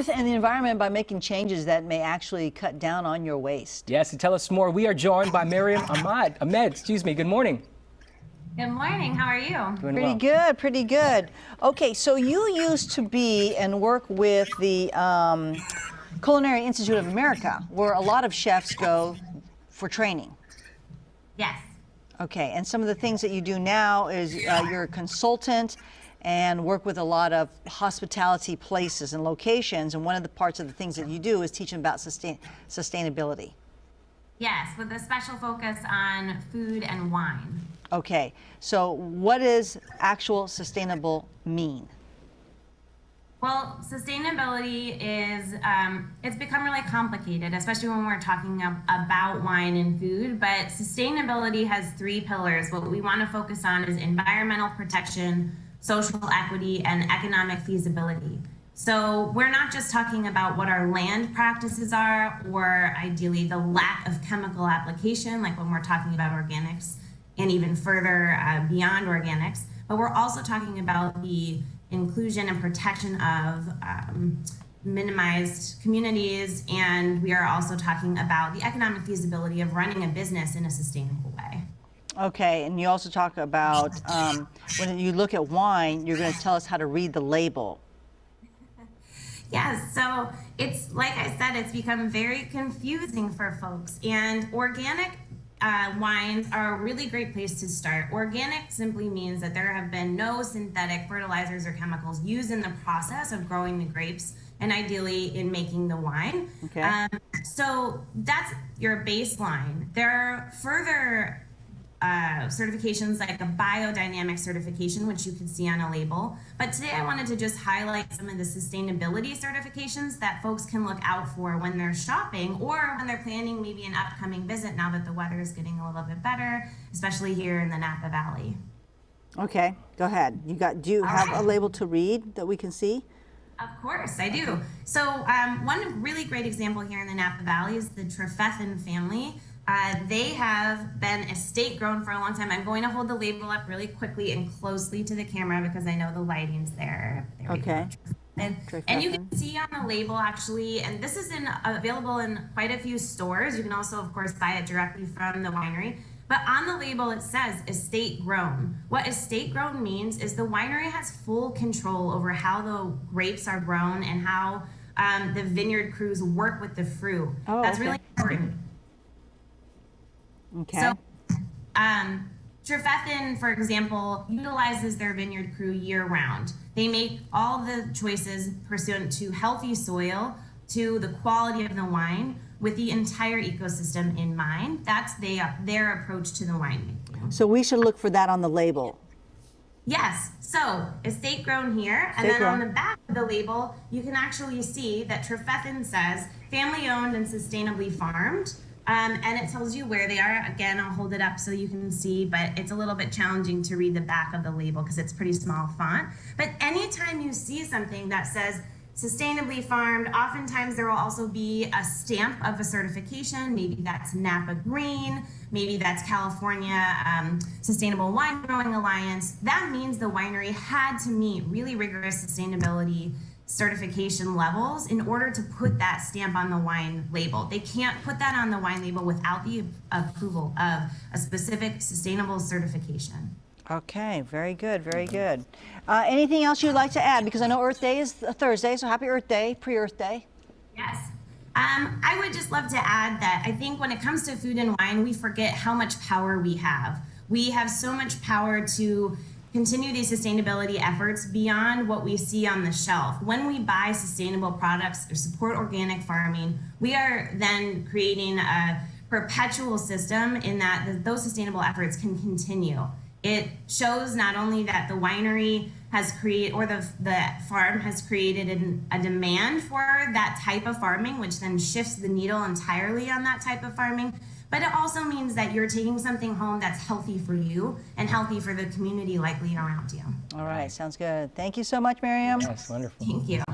Earth and the environment by making changes that may actually cut down on your waste. Yes, to tell us more, we are joined by Miriam Ahmed. Excuse me. Good morning. Good morning. How are you? Doing Pretty well. good, pretty good. Okay, so you used to be and work with the Culinary Institute of America, where a lot of chefs go for training. Yes. Okay, and some of the things that you do now is you're a consultant and work with a lot of hospitality places and locations, and one of the parts of the things that you do is teach them about sustainability. Yes, with a special focus on food and wine. Okay, so what does actual sustainable mean? Well, sustainability is, it's become really complicated, especially when we're talking about wine and food, but sustainability has three pillars. What we want to focus on is environmental protection, social equity, and economic feasibility. So we're not just talking about what our land practices are, or ideally the lack of chemical application, like when we're talking about organics, and even further beyond organics, but we're also talking about the inclusion and protection of minimized communities, and we are also talking about the economic feasibility of running a business in a sustainable way. Okay, and you also talk about when you look at wine, you're going to tell us how to read the label. Yes, so it's like I said, it's become very confusing for folks, and organic wines are a really great place to start. Organic simply means that there have been no synthetic fertilizers or chemicals used in the process of growing the grapes and ideally in making the wine. Okay. So that's your baseline. There are further certifications like a biodynamic certification, which you can see on a label. But today I wanted to just highlight some of the sustainability certifications that folks can look out for when they're shopping or when they're planning maybe an upcoming visit now that the weather is getting a little bit better, especially here in the Napa Valley. Okay, go ahead. Do you have a label to read that we can see? Of course, I do. So one really great example here in the Napa Valley is the Trefethen family. They have been estate grown for a long time. I'm going to hold the label up really quickly and closely to the camera because I know the lighting's there. Okay. And you can see on the label actually, and this is available in quite a few stores. You can also, of course, buy it directly from the winery. But on the label, it says estate grown. What estate grown means is the winery has full control over how the grapes are grown and how the vineyard crews work with the fruit. Oh, that's okay. really important. Okay. So, Trefethen, for example, utilizes their vineyard crew year-round. They make all the choices pursuant to healthy soil, to the quality of the wine, with the entire ecosystem in mind. That's their approach to the winemaking. So we should look for that on the label. Yes, so estate grown here, and then on the back of the label, you can actually see that Trefethen says family owned and sustainably farmed. And it tells you where they are. Again, I'll hold it up so you can see, but it's a little bit challenging to read the back of the label because it's pretty small font. But anytime you see something that says sustainably farmed, oftentimes there will also be a stamp of a certification. Maybe that's Napa Green, maybe that's California Sustainable Wine Growing Alliance. That means the winery had to meet really rigorous sustainability certification levels in order to put that stamp on the wine label. They can't put that on the wine label without the approval of a specific sustainable certification. Okay, very good, very good. Anything else you'd like to add? Because I know Earth Day is Thursday, so happy Earth Day, pre-Earth Day. Yes. I would just love to add that I think when it comes to food and wine, we forget how much power we have. We have so much power to continue these sustainability efforts beyond what we see on the shelf. When we buy sustainable products or support organic farming, we are then creating a perpetual system in that those sustainable efforts can continue. It shows not only that the winery has created, or the farm has created a demand for that type of farming, which then shifts the needle entirely on that type of farming, but it also means that you're taking something home that's healthy for you and healthy for the community likely around you. All right, sounds good. Thank you so much, Miriam. Yes, wonderful. Thank you.